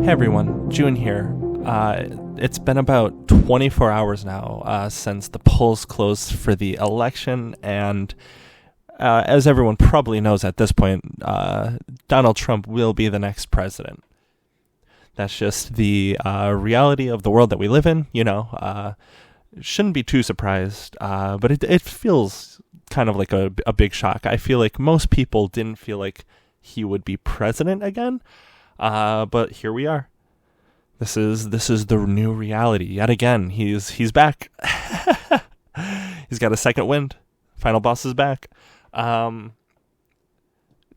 Hey everyone, June here. It's been about 24 hours now since the polls closed for the election, and as everyone probably knows at this point, Donald Trump will be the next president. That's just the reality of the world that we live in, shouldn't be too surprised, but it feels kind of like a big shock. I feel like most people didn't feel like he would be president again. But here we are. This is the new reality. Yet again, he's back. He's got a second wind. Final boss is back.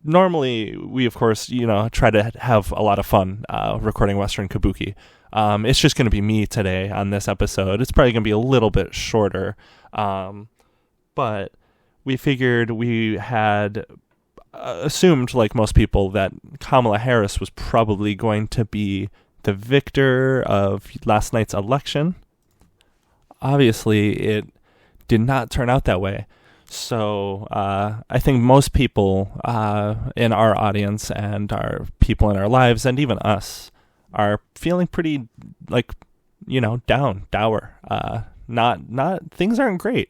Normally, we of course, try to have a lot of fun recording Western Kabuki. It's just going to be me today on this episode. It's probably going to be a little bit shorter. But we figured we had assumed, like most people, that Kamala Harris was probably going to be the victor of last night's election. Obviously, it did not turn out that way. So I think most people in our audience and our people in our lives, and even us, are feeling pretty dour. Not things aren't great,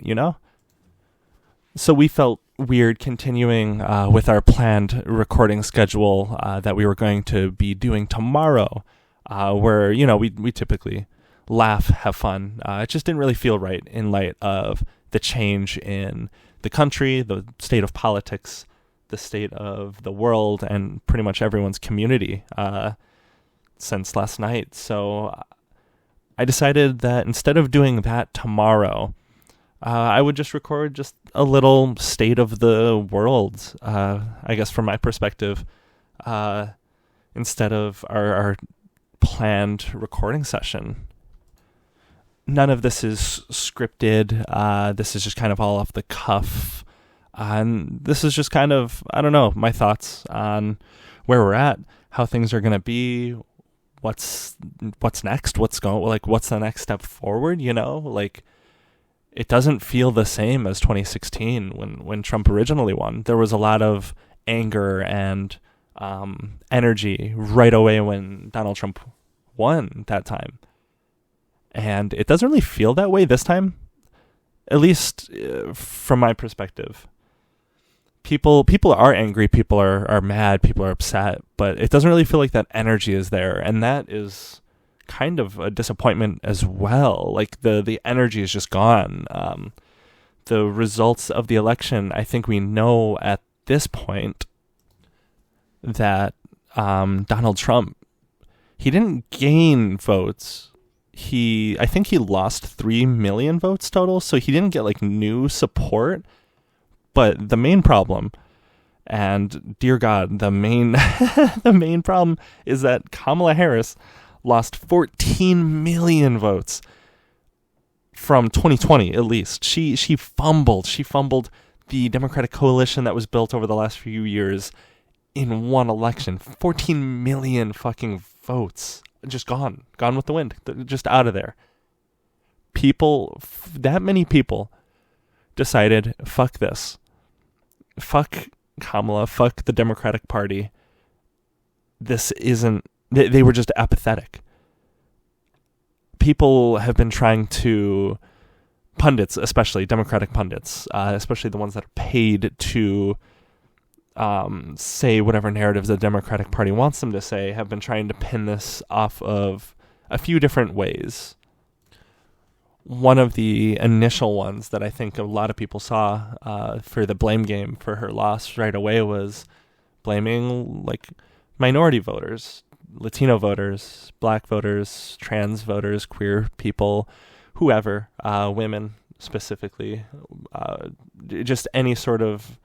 So we felt weird continuing with our planned recording schedule that we were going to be doing tomorrow, where we typically laugh, have fun. It just didn't really feel right in light of the change in the country, the state of politics, the state of the world, and pretty much everyone's community since last night. So I decided that instead of doing that tomorrow, I would just record just a little state of the world, I guess from my perspective, instead of our planned recording session. None of this is scripted. This is just kind of all off the cuff. And this is just kind of, my thoughts on where we're at, how things are going to be, what's next, what's the next step forward, It doesn't feel the same as 2016 when Trump originally won. There was a lot of anger and energy right away when Donald Trump won that time. And it doesn't really feel that way this time, at least from my perspective. People are angry, people are mad, people are upset, but it doesn't really feel like that energy is there. And that is kind of a disappointment as well. Like the energy is just gone. The results of the election, I think we know at this point that Donald Trump, he didn't gain votes. I think he lost 3 million votes total, so he didn't get new support. But the main problem, and dear God, the main the main problem is that Kamala Harris lost 14 million votes from 2020, at least. She fumbled the Democratic coalition that was built over the last few years in one election. 14 million fucking votes. Just gone with the wind, just out of there. That many people decided, fuck this. Fuck Kamala, fuck the Democratic Party. They were just apathetic. People have been trying to, pundits, especially Democratic pundits, especially the ones that are paid to say whatever narratives the Democratic Party wants them to say, have been trying to pin this off of a few different ways. One of the initial ones that I think a lot of people saw for the blame game for her loss right away was blaming minority voters, Latino voters, black voters, trans voters, queer people, whoever, women specifically, just any sort of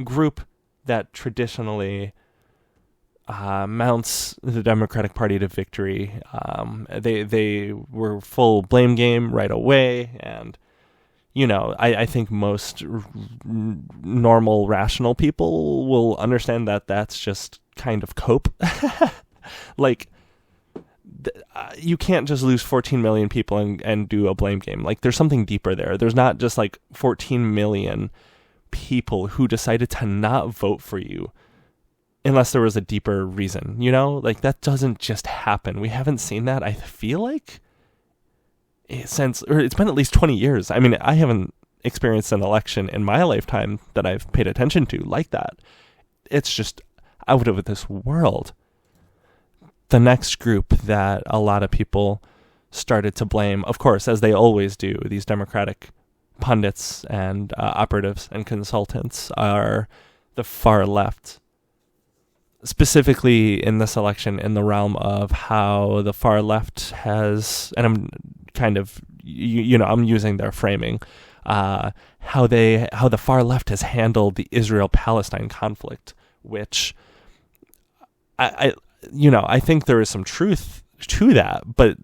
group that traditionally mounts the Democratic Party to victory. They were full blame game right away, and I think most normal, rational people will understand that that's just kind of cope. You can't just lose 14 million people and do a blame game. There's something deeper there. There's not just 14 million people who decided to not vote for you unless there was a deeper reason, you know? Like, that doesn't just happen. We haven't seen that, I feel like, since, or it's been at least 20 years. I mean, I haven't experienced an election in my lifetime that I've paid attention to like that. It's just out of this world. The next group that a lot of people started to blame, of course, as they always do, these Democratic pundits and operatives and consultants, are the far left. Specifically in this election, in the realm of how the far left has, and I'm kind of, I'm using their framing, how the far left has handled the Israel-Palestine conflict, which I think there is some truth to that, but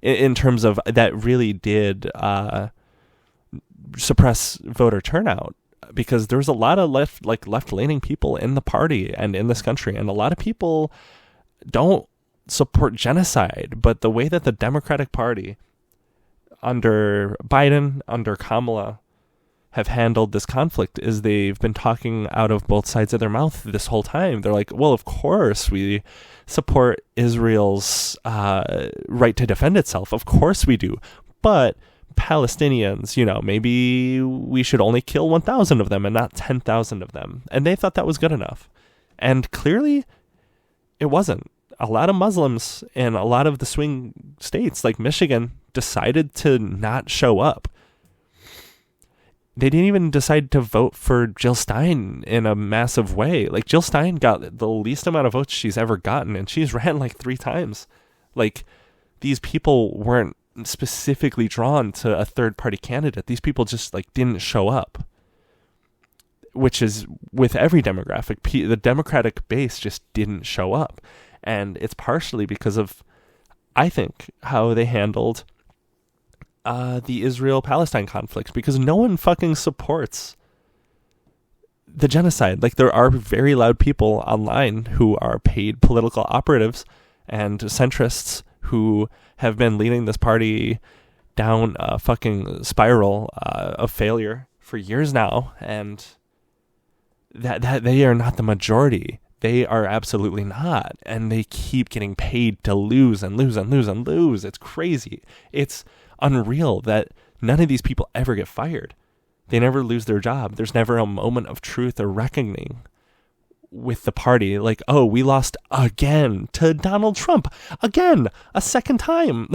in terms of that really did suppress voter turnout, because there's a lot of left-leaning people in the party and in this country, and a lot of people don't support genocide. But the way that the Democratic Party under Biden, under Kamala, have handled this conflict is they've been talking out of both sides of their mouth this whole time. They're like, well, of course we support Israel's right to defend itself. Of course we do. But Palestinians, maybe we should only kill 1,000 of them and not 10,000 of them. And they thought that was good enough. And clearly it wasn't. A lot of Muslims in a lot of the swing states like Michigan decided to not show up. They didn't even decide to vote for Jill Stein in a massive way. Like, Jill Stein got the least amount of votes she's ever gotten, and she's ran like 3 times. Like, these people weren't specifically drawn to a third-party candidate. These people just, didn't show up. Which is, with every demographic, the Democratic base just didn't show up. And it's partially because of, I think, how they handled the Israel-Palestine conflict, because no one fucking supports the genocide. Like, there are very loud people online who are paid political operatives and centrists who have been leading this party down a fucking spiral of failure for years now, and that they are not the majority. They are absolutely not, and they keep getting paid to lose and lose and lose and lose. It's crazy. It's unreal that none of these people ever get fired. They never lose their job. There's never a moment of truth or reckoning with the party. Like, oh, we lost again to Donald Trump again, a second time.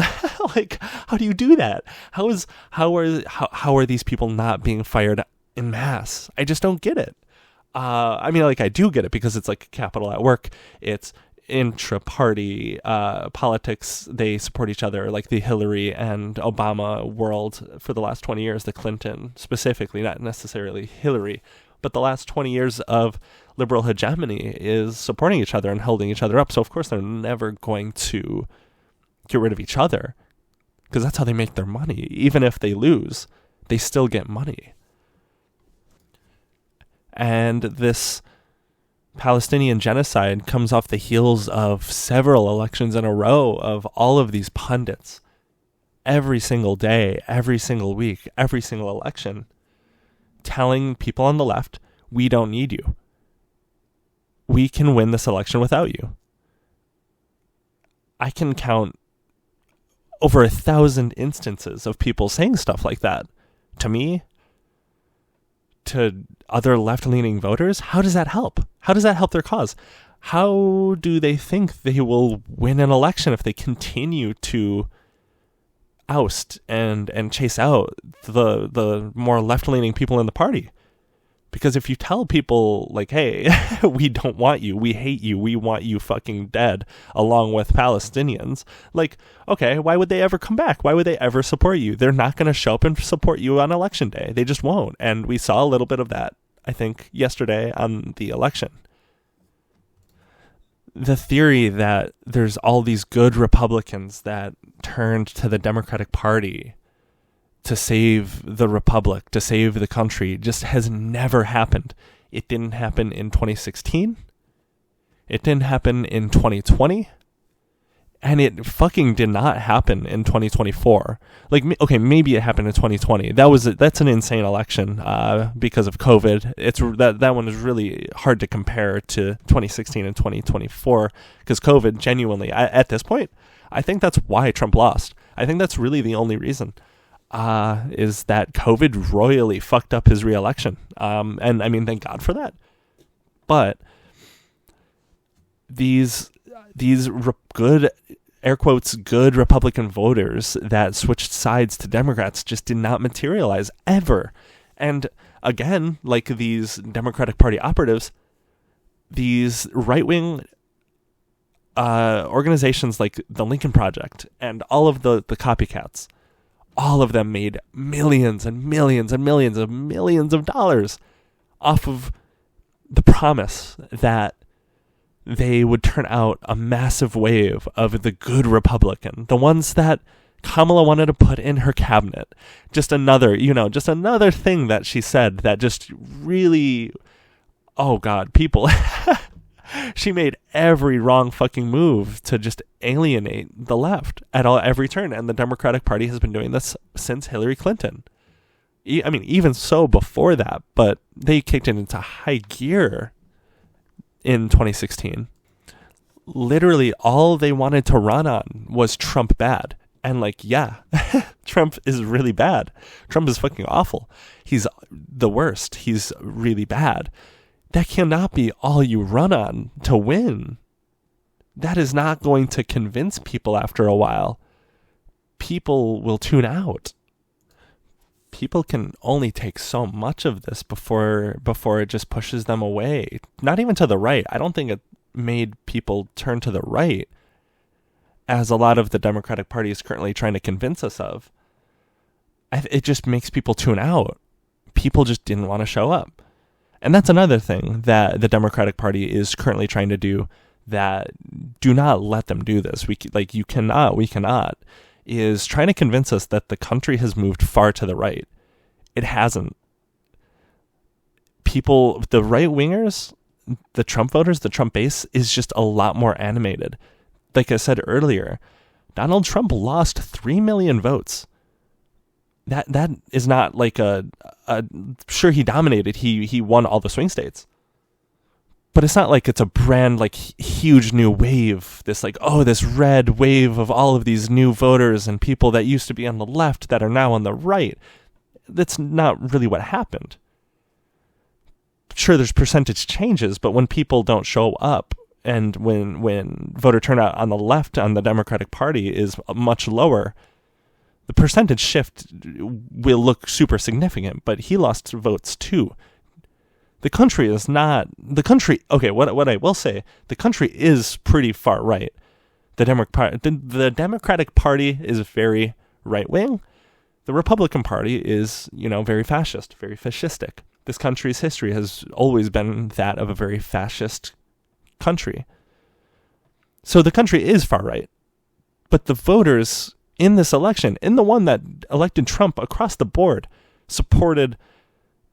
Like, how do you do that? How are these people not being fired en masse? I just don't get it. I mean, I do get it, because it's like capital at work. It's intra-party politics. They support each other, like the Hillary and Obama world for the last 20 years, the Clinton specifically, not necessarily Hillary, but the last 20 years of liberal hegemony is supporting each other and holding each other up. So of course they're never going to get rid of each other, because that's how they make their money. Even if they lose, they still get money. And this Palestinian genocide comes off the heels of several elections in a row of all of these pundits, every single day, every single week, every single election, telling people on the left, we don't need you. We can win this election without you. I can count over 1,000 instances of people saying stuff like that to me, to other left-leaning voters. How does that help? How does that help their cause? How do they think they will win an election if they continue to oust and chase out the more left-leaning people in the party? Because if you tell people, like, hey, we don't want you, we hate you, we want you fucking dead, along with Palestinians, like, okay, why would they ever come back? Why would they ever support you? They're not going to show up and support you on election day. They just won't. And we saw a little bit of that, I think, yesterday on the election. The theory that there's all these good Republicans that turned to the Democratic Party to save the republic, to save the country, just has never happened. It didn't happen in 2016. It didn't happen in 2020. And it fucking did not happen in 2024. Like, okay, maybe it happened in 2020. That's an insane election because of COVID. That one is really hard to compare to 2016 and 2024 because COVID genuinely, at this point, I think that's why Trump lost. I think that's really the only reason is that COVID royally fucked up his reelection. And I mean, thank God for that. But these good, air quotes, good Republican voters that switched sides to Democrats just did not materialize ever. And again, like these Democratic Party operatives, these right-wing organizations like the Lincoln Project and all of the copycats, all of them made millions and millions and millions of dollars off of the promise that they would turn out a massive wave of the good Republican, the ones that Kamala wanted to put in her cabinet. Just another thing that she said that just really, oh God, people, she made every wrong fucking move to just alienate the left at every turn. And the Democratic Party has been doing this since Hillary Clinton. I mean, even so before that, but they kicked it into high gear in 2016. Literally all they wanted to run on was Trump bad. And like, yeah, Trump is really bad. Trump is fucking awful. He's the worst. He's really bad. That cannot be all you run on to win. That is not going to convince people after a while. People will tune out. People can only take so much of this before it just pushes them away. Not even to the right. I don't think it made people turn to the right, as a lot of the Democratic Party is currently trying to convince us of. It just makes people tune out. People just didn't want to show up. And that's another thing that the Democratic Party is currently trying to do, that do not let them do this. We cannot, is trying to convince us that the country has moved far to the right. It hasn't. People, the right-wingers, the Trump voters, the Trump base is just a lot more animated. Like I said earlier, Donald Trump lost 3 million votes. That is not like sure, he dominated. He won all the swing states. But it's not like it's a brand, like, huge new wave. This red wave of all of these new voters and people that used to be on the left that are now on the right. That's not really what happened. Sure, there's percentage changes, but when people don't show up and when voter turnout on the left on the Democratic Party is much lower, the percentage shift will look super significant, but he lost votes too. The country is not... Okay, what I will say, the country is pretty far right. The Democratic Party is very right-wing. The Republican Party is, very fascist, very fascistic. This country's history has always been that of a very fascist country. So the country is far right. But the voters in this election, in the one that elected Trump across the board, supported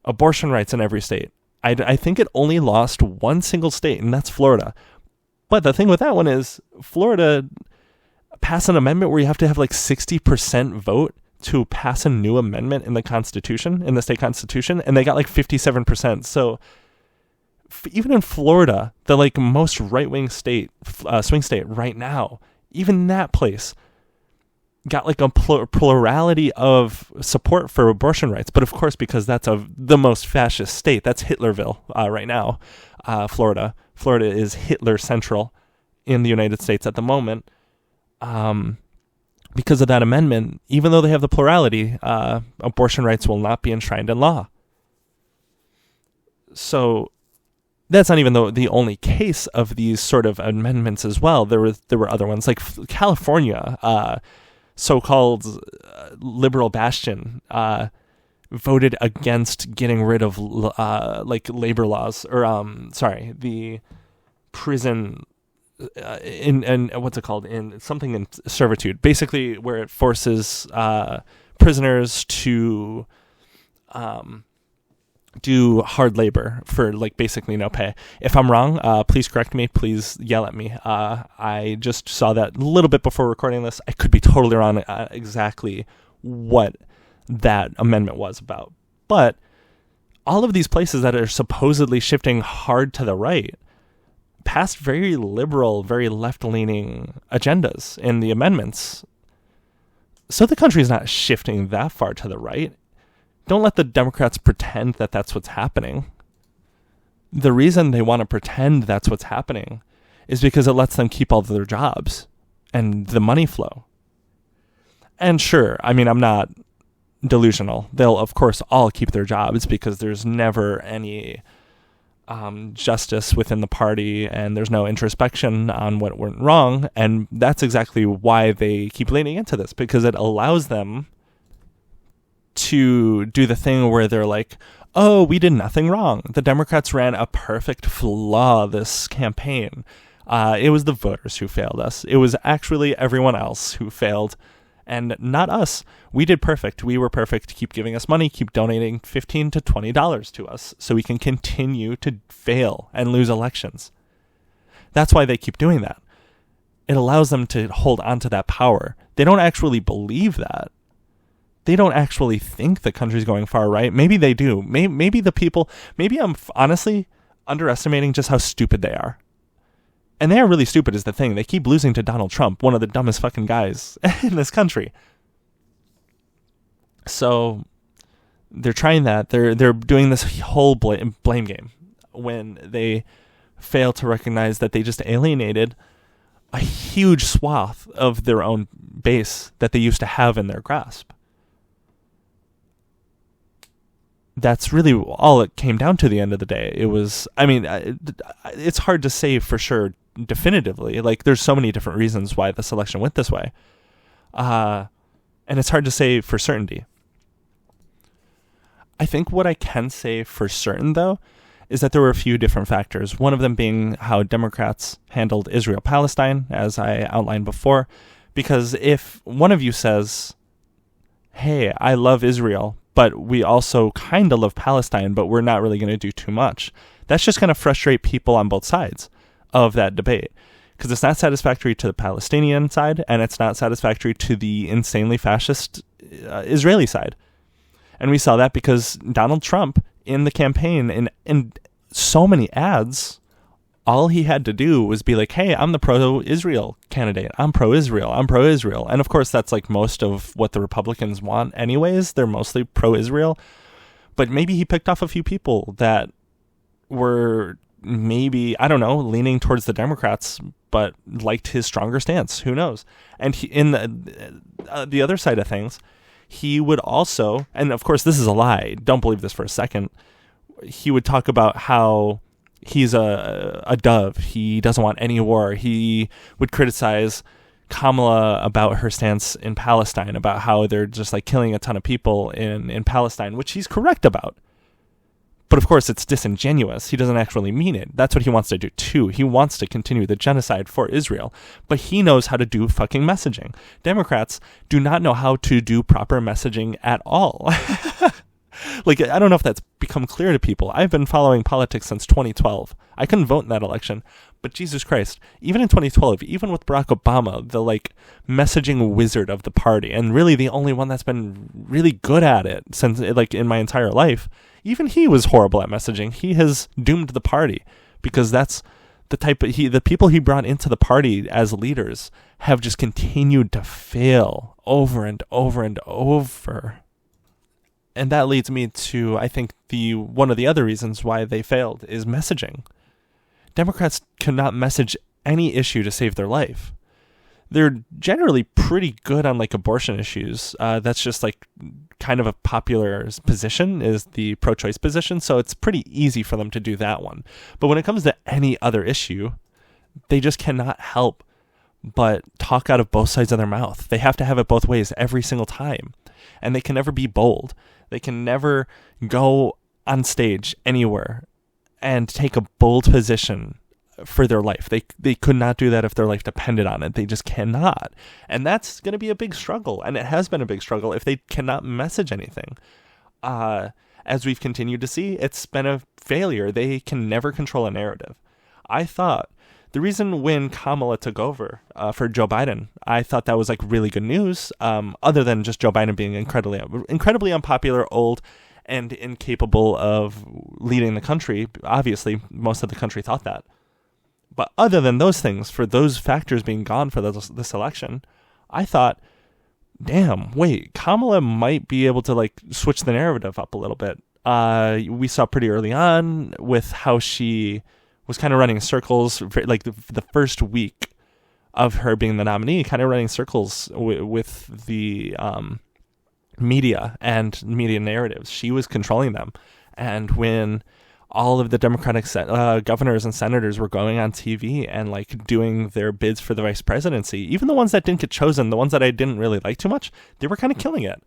abortion rights in every state. I think it only lost one single state, and that's Florida. But the thing with that one is Florida passed an amendment where you have to have like 60% vote to pass a new amendment in the Constitution, in the state Constitution, and they got like 57%. So even in Florida, the like most right-wing state, swing state right now, even that place got like a plurality of support for abortion rights. But of course, because that's the most fascist state, that's Hitlerville right now, Florida. Florida is Hitler central in the United States at the moment. Because of that amendment, even though they have the plurality, abortion rights will not be enshrined in law. So that's not even the only case of these sort of amendments as well. There were other ones, like California, so-called liberal bastion, voted against getting rid of labor laws, or the prison in what's it called, in something in servitude, basically where it forces prisoners to do hard labor for like basically no pay. If I'm wrong, please correct me. Please yell at me. I just saw that a little bit before recording this. I could be totally wrong exactly what that amendment was about. But all of these places that are supposedly shifting hard to the right passed very liberal, very left-leaning agendas in the amendments. So the country is not shifting that far to the right. Don't let the Democrats pretend that that's what's happening. The reason they want to pretend that's what's happening is because it lets them keep all of their jobs and the money flow. And sure, I mean, I'm not delusional. They'll, of course, all keep their jobs because there's never any justice within the party and there's no introspection on what went wrong. And that's exactly why they keep leaning into this, because it allows them to do the thing where they're like, oh, we did nothing wrong. The Democrats ran a perfect, flawless campaign. It was the voters who failed us. It was actually everyone else who failed, and not us. We did perfect. We were perfect. Keep giving us money. Keep donating $15 to $20 to us so we can continue to fail and lose elections. That's why they keep doing that. It allows them to hold on to that power. They don't actually believe that. They don't actually think the country's going far right. Maybe they do. Maybe the people, maybe I'm honestly underestimating just how stupid they are. And they are really stupid is the thing. They keep losing to Donald Trump, one of the dumbest fucking guys in this country. So they're trying that. They're doing this whole blame game when they fail to recognize that they just alienated a huge swath of their own base that they used to have in their grasp. That's really all it came down to at the end of the day. It was, I mean, it's hard to say for sure definitively. Like, there's so many different reasons why this election went this way. And it's hard to say for certainty. I think what I can say for certain, though, is that there were a few different factors. One of them being how Democrats handled Israel-Palestine, as I outlined before. Because if one of you says, hey, I love Israel, but we also kind of love Palestine, but we're not really going to do too much, that's just going to frustrate people on both sides of that debate. Because it's not satisfactory to the Palestinian side, and it's not satisfactory to the insanely fascist Israeli side. And we saw that because Donald Trump, in the campaign, in so many ads, all he had to do was be like, hey, I'm the pro-Israel candidate. I'm pro-Israel. I'm pro-Israel. And of course, that's like most of what the Republicans want anyways. They're mostly pro-Israel. But maybe he picked off a few people that were maybe, I don't know, leaning towards the Democrats, but liked his stronger stance. Who knows? And he, in the other side of things, he would also, and of course, this is a lie. Don't believe this for a second. He would talk about how he's a dove. He doesn't want any war. He would criticize Kamala about her stance in Palestine, about how they're just like killing a ton of people in Palestine, which he's correct about. But of course, it's disingenuous. He doesn't actually mean it. That's what he wants to do too. He wants to continue the genocide for Israel, but he knows how to do fucking messaging. Democrats do not know how to do proper messaging at all. Like, I don't know if that's become clear to people. I've been following politics since 2012. I couldn't vote in that election, but Jesus Christ, even in 2012, even with Barack Obama, the like messaging wizard of the party, and really the only one that's been really good at it since like in my entire life, even he was horrible at messaging. He has doomed the party because that's the type of the people he brought into the party as leaders have just continued to fail over and over and over. And that leads me to, I think, one of the other reasons why they failed is messaging. Democrats cannot message any issue to save their life. They're generally pretty good on like abortion issues. That's just like kind of a popular position is the pro-choice position. So it's pretty easy for them to do that one. But when it comes to any other issue, they just cannot help but talk out of both sides of their mouth. They have to have it both ways every single time. And they can never be bold. They can never go on stage anywhere and take a bold position for their life. They could not do that if their life depended on it. They just cannot. And that's going to be a big struggle. And it has been a big struggle if they cannot message anything. And as we've continued to see, it's been a failure. They can never control a narrative. I thought the reason when Kamala took over for Joe Biden, I thought that was like really good news, other than just Joe Biden being incredibly unpopular, old, and incapable of leading the country. Obviously, most of the country thought that. But other than those things, for those factors being gone for this election, I thought, damn, wait, Kamala might be able to like switch the narrative up a little bit. We saw pretty early on with how she was kind of running circles, like the first week of her being the nominee, kind of running circles with the media and media narratives. She was controlling them. And when all of the Democratic governors and senators were going on TV and like doing their bids for the vice presidency, even the ones that didn't get chosen, the ones that I didn't really like too much, they were kind of killing it.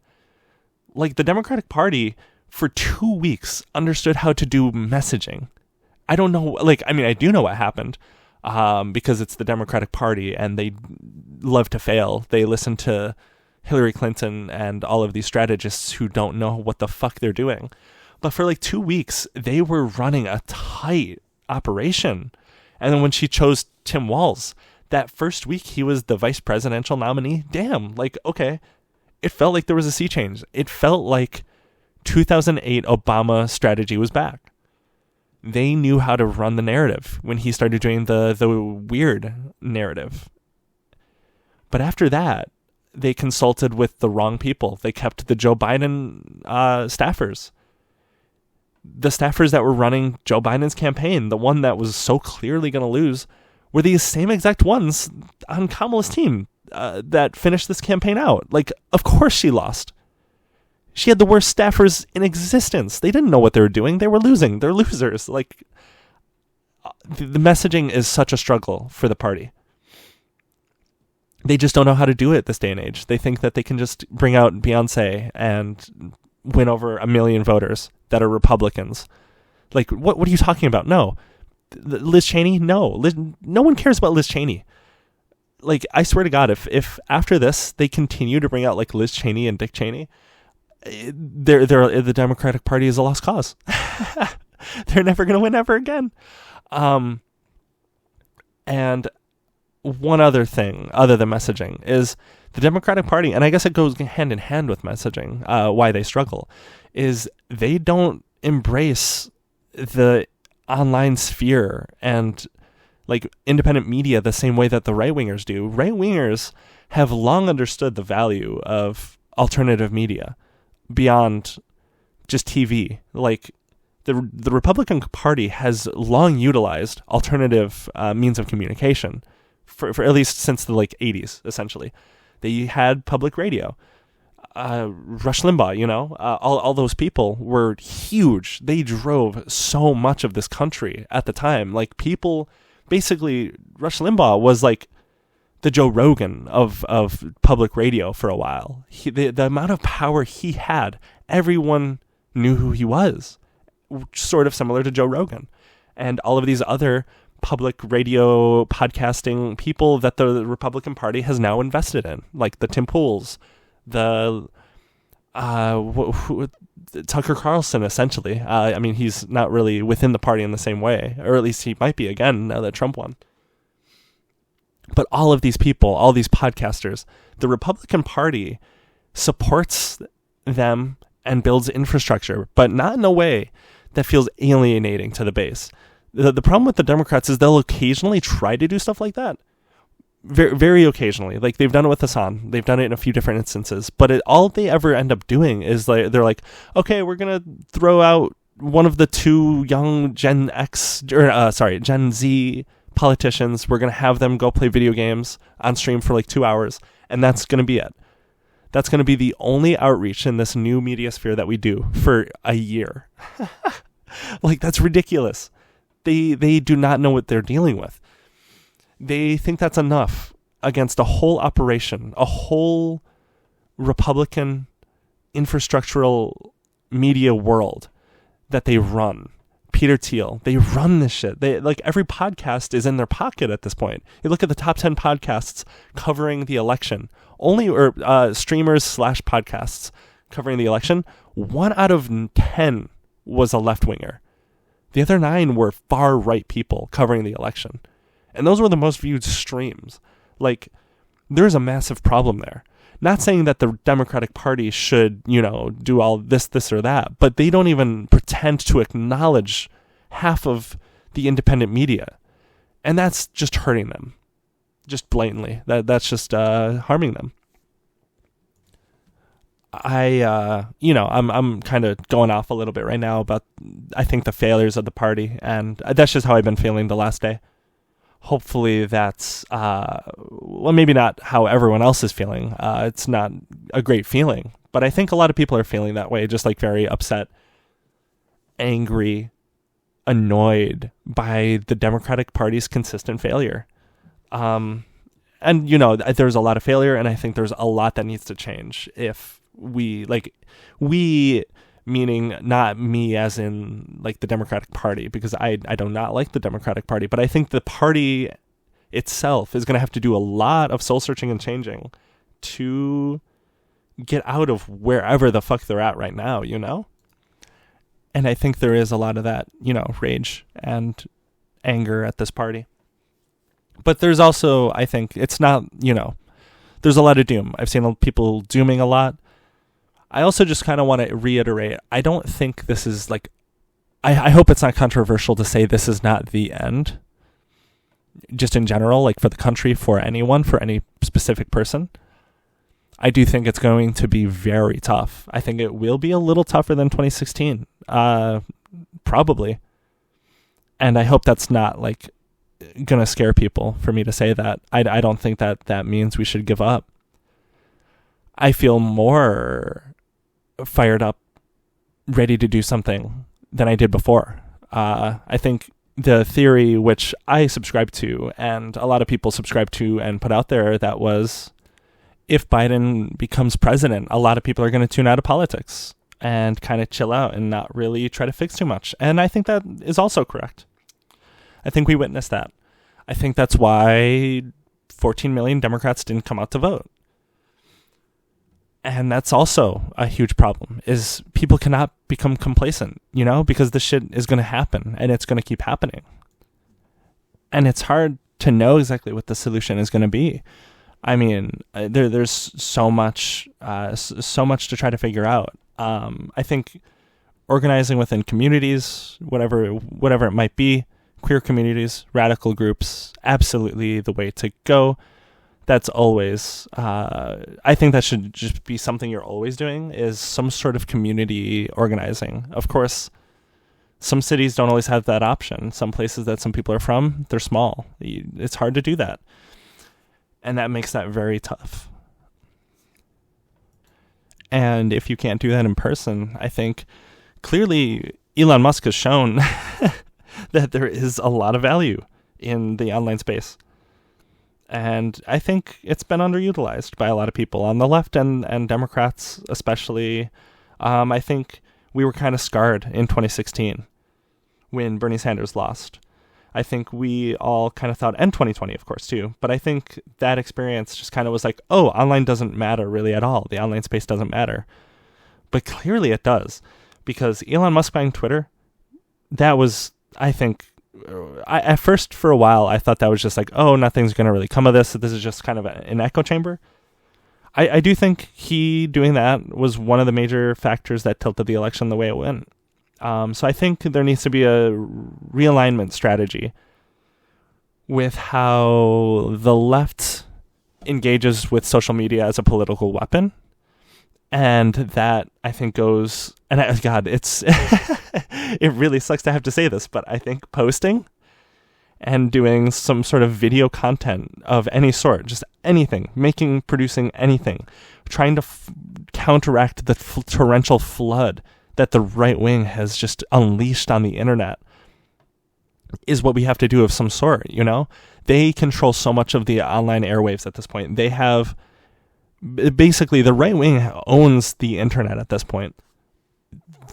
Like the Democratic Party for 2 weeks understood how to do messaging. I don't know, like, I mean, I do know what happened because it's the Democratic Party and they love to fail. They listen to Hillary Clinton and all of these strategists who don't know what the fuck they're doing. But for like 2 weeks, they were running a tight operation. And then when she chose Tim Walz, that first week he was the vice presidential nominee. Damn, like, okay. It felt like there was a sea change. It felt like 2008 Obama strategy was back. They knew how to run the narrative when he started doing the weird narrative. But after that, they consulted with the wrong people. They kept the Joe Biden staffers. The staffers that were running Joe Biden's campaign, the one that was so clearly going to lose, were these same exact ones on Kamala's team that finished this campaign out. Like, of course she lost. She had the worst staffers in existence. They didn't know what they were doing. They were losing. They're losers. Like, the messaging is such a struggle for the party. They just don't know how to do it this day and age. They think that they can just bring out Beyonce and win over 1 million voters that are Republicans. Like, what are you talking about? No. Liz Cheney? No. No one cares about Liz Cheney. Like, I swear to God, if after this they continue to bring out like Liz Cheney and Dick Cheney, the Democratic Party is a lost cause. They're never going to win ever again. And one other thing, other than messaging, is the Democratic Party, and I guess it goes hand in hand with messaging, why they struggle, is they don't embrace the online sphere and like independent media the same way that the right-wingers do. Right-wingers have long understood the value of alternative media beyond just TV. Like the Republican Party has long utilized alternative means of communication for at least since the like 80s, essentially. They had public radio. Rush Limbaugh, all those people were huge. They drove so much of this country at the time. Like people, basically, Rush Limbaugh was like the Joe Rogan of public radio for a while. The amount of power he had, everyone knew who he was. Sort of similar to Joe Rogan. And all of these other public radio podcasting people that the Republican Party has now invested in, like the Tim Pools, the Tucker Carlson, essentially. I mean, he's not really within the party in the same way, or at least he might be again now that Trump won. But all of these people, all these podcasters, the Republican Party supports them and builds infrastructure, but not in a way that feels alienating to the base. The problem with the Democrats is they'll occasionally try to do stuff like that. Very, very occasionally. Like, they've done it with Hassan. They've done it in a few different instances. But all they ever end up doing is like they're like, okay, we're going to throw out one of the two young Gen Z politicians. We're going to have them go play video games on stream for like 2 hours. And that's going to be it. That's going to be the only outreach in this new media sphere that we do for a year. Like, that's ridiculous. They do not know what they're dealing with. They think that's enough against a whole operation, a whole Republican infrastructural media world that they run. Peter Thiel, they run this shit. They like every podcast is in their pocket at this point. You look at the top 10 podcasts covering the election, streamers / podcasts covering the election, 1 out of 10 was a left-winger. The other 9 were far-right people covering the election. And those were the most viewed streams. Like, there's a massive problem there. Not saying that the Democratic Party should, do all this, or that, but they don't even pretend to acknowledge half of the independent media. And that's just hurting them. Just blatantly. That's just harming them. I'm kind of going off a little bit right now about, I think, the failures of the party, and that's just how I've been feeling the last day. Hopefully that's, maybe not how everyone else is feeling. It's not a great feeling, but I think a lot of people are feeling that way, just like very upset, angry, annoyed by the Democratic Party's consistent failure. And, there's a lot of failure, and I think there's a lot that needs to change if we, meaning not me as in like the Democratic Party, because I do not like the Democratic Party, but I think the party itself is going to have to do a lot of soul searching and changing to get out of wherever the fuck they're at right now, And I think there is a lot of that, rage and anger at this party. But there's also, I think, it's not, there's a lot of doom. I've seen people dooming a lot. I also just kind of want to reiterate, I don't think this is I hope it's not controversial to say this is not the end. Just in general, like for the country, for anyone, for any specific person. I do think it's going to be very tough. I think it will be a little tougher than 2016. Probably. And I hope that's not going to scare people for me to say that. I don't think that means we should give up. I feel more fired up, ready to do something than I did before. I think the theory which I subscribe to, and a lot of people subscribe to and put out there, that was, if Biden becomes president, a lot of people are going to tune out of politics and kind of chill out and not really try to fix too much. And I think that is also correct. I think we witnessed that. I think that's why 14 million Democrats didn't come out to vote. And that's also a huge problem, is people cannot become complacent, because this shit is going to happen and it's going to keep happening. And it's hard to know exactly what the solution is going to be. I mean, there's so much to try to figure out. I think organizing within communities, whatever it might be, queer communities, radical groups, absolutely the way to go. That's always, I think that should just be something you're always doing, is some sort of community organizing. Of course, some cities don't always have that option. Some places that some people are from, they're small. It's hard to do that. And that makes that very tough. And if you can't do that in person, I think clearly Elon Musk has shown that there is a lot of value in the online space. And I think it's been underutilized by a lot of people on the left and Democrats especially. I think we were kind of scarred in 2016 when Bernie Sanders lost. I think we all kind of thought, and 2020 of course too, but I think that experience just kind of was like, oh, online doesn't matter really at all. The online space doesn't matter. But clearly it does, because Elon Musk buying Twitter, that was, I think, at first, for a while, I thought that was just like, oh, nothing's going to really come of this. This is just kind of an echo chamber. I do think he doing that was one of the major factors that tilted the election the way it went. So I think there needs to be a realignment strategy with how the left engages with social media as a political weapon. And that, I think, goes... And God, it's... it really sucks to have to say this, but I think posting and doing some sort of video content of any sort, just anything, producing anything, trying to counteract the torrential flood that the right wing has just unleashed on the internet, is what we have to do of some sort, They control so much of the online airwaves at this point. They have... Basically, the right wing owns the internet at this point.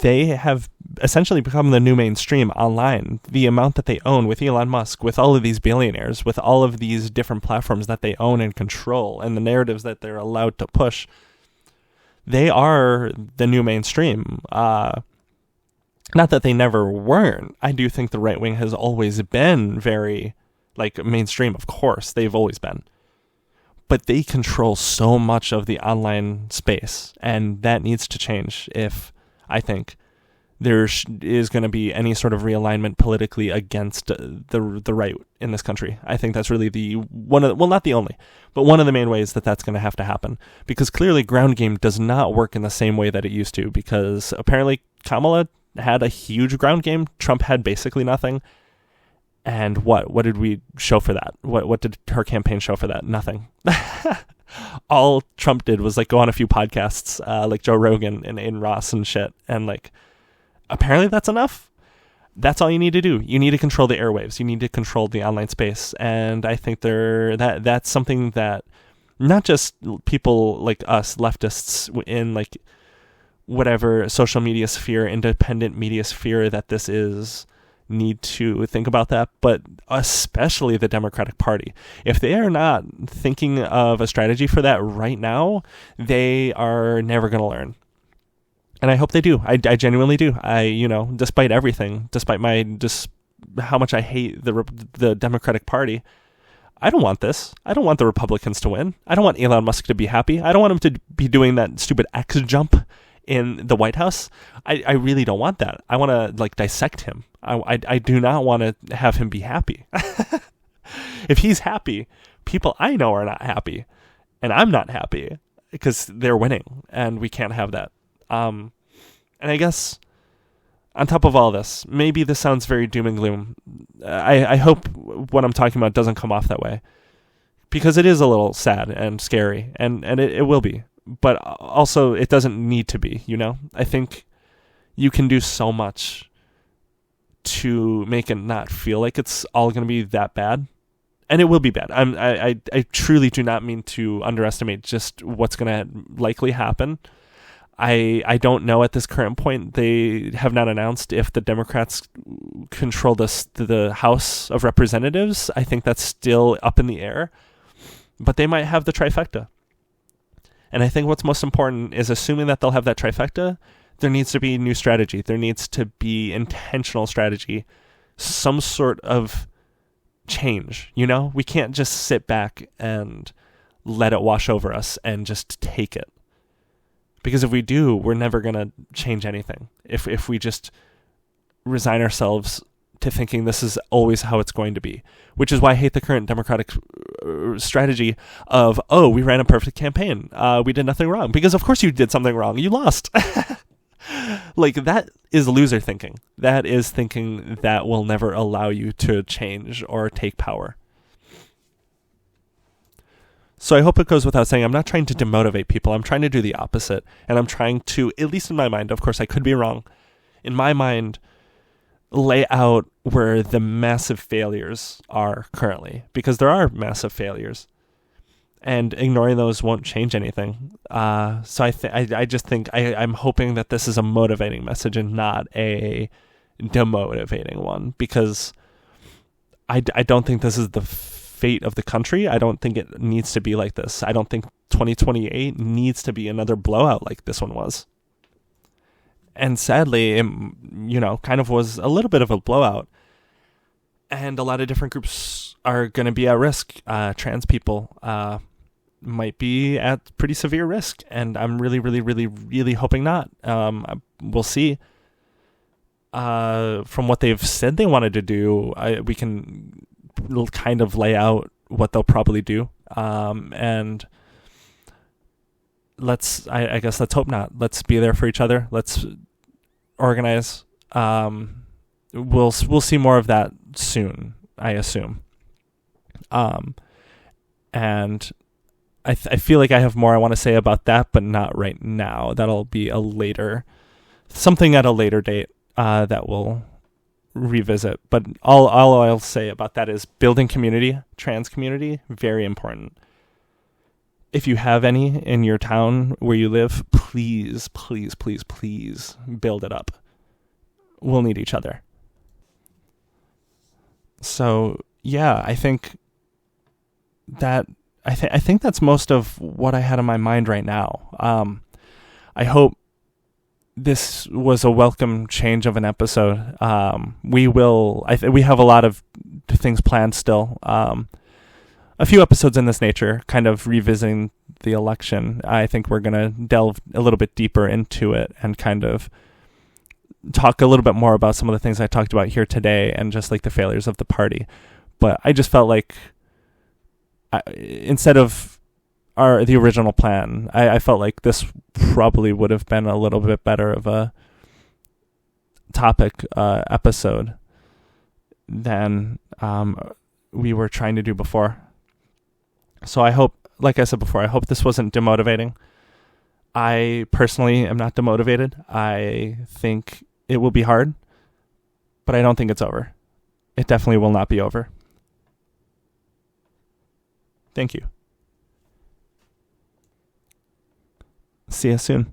They have essentially become the new mainstream online. The amount that they own with Elon Musk, with all of these billionaires, with all of these different platforms that they own and control, and the narratives that they're allowed to push, They are the new mainstream. Not that they never weren't. I do think the right wing has always been very, mainstream, of course. They've always been. But they control so much of the online space, and that needs to change if, I think, there is going to be any sort of realignment politically against the right in this country. I think that's really not the only, but one of the main ways that that's going to have to happen. Because clearly ground game does not work in the same way that it used to, because apparently Kamala had a huge ground game. Trump had basically nothing. And what did we show for that? What did her campaign show for that? Nothing. All Trump did was go on a few podcasts, like Joe Rogan and Ross and shit. And apparently that's enough. That's all you need to do. You need to control the airwaves. You need to control the online space. And I think that's something that not just people like us leftists in whatever social media sphere, independent media sphere that this is, need to think about that, but especially the Democratic Party. If they are not thinking of a strategy for that right now, they are never going to learn. And I hope they do. I genuinely do. Despite everything, despite how much I hate the Democratic Party, I don't want this. I don't want the Republicans to win. I don't want Elon Musk to be happy. I don't want him to be doing that stupid X jump in the White House. I really don't want that. I want to dissect him. I do not want to have him be happy. If he's happy, people I know are not happy, and I'm not happy because they're winning, and we can't have that. And I guess on top of all this, maybe this sounds very doom and gloom. I hope what I'm talking about doesn't come off that way, because it is a little sad and scary, and it will be. But also, it doesn't need to be, I think you can do so much to make it not feel like it's all going to be that bad. And it will be bad. I truly do not mean to underestimate just what's going to likely happen. I don't know at this current point. They have not announced if the Democrats control the House of Representatives. I think that's still up in the air. But they might have the trifecta. And I think what's most important is, assuming that they'll have that trifecta, there needs to be new strategy. There needs to be intentional strategy, some sort of change. We can't just sit back and let it wash over us and just take it. Because if we do, we're never going to change anything. If we just resign ourselves to thinking this is always how it's going to be, which is why I hate the current Democratic strategy of, we ran a perfect campaign. We did nothing wrong. Because of course you did something wrong. You lost. That is loser thinking. That is thinking that will never allow you to change or take power. So I hope it goes without saying, I'm not trying to demotivate people. I'm trying to do the opposite. And I'm trying to, at least in my mind, of course I could be wrong, in my mind, lay out where the massive failures are currently, because there are massive failures, and ignoring those won't change anything. So I just think I'm hoping that this is a motivating message and not a demotivating one, because I don't think this is the fate of the country. I don't think it needs to be like this. I don't think 2028 needs to be another blowout like this one was. And sadly, it, kind of was a little bit of a blowout. And a lot of different groups are going to be at risk. Trans people might be at pretty severe risk. And I'm really, really, really, really hoping not. We'll see. From what they've said they wanted to do, we can kind of lay out what they'll probably do. And I guess let's hope not. Let's be there for each other. Let's organize. We'll see more of that soon, I assume. And I feel like I have more I want to say about that, but not right now. That'll be something at a later date that we'll revisit. But all I'll say about that is building community, trans community, very important. If you have any in your town where you live, please, please, please, please build it up. We'll need each other. So, yeah, I think that I think that's most of what I had in my mind right now. I hope this was a welcome change of an episode. We have a lot of things planned still. A few episodes in this nature, kind of revisiting the election. I think we're going to delve a little bit deeper into it and kind of talk a little bit more about some of the things I talked about here today and just like the failures of the party. But I just felt like instead of the original plan, I felt like this probably would have been a little bit better of a topic episode than we were trying to do before. So I hope, like I said before, I hope this wasn't demotivating. I personally am not demotivated. I think it will be hard, but I don't think it's over. It definitely will not be over. Thank you. See you soon.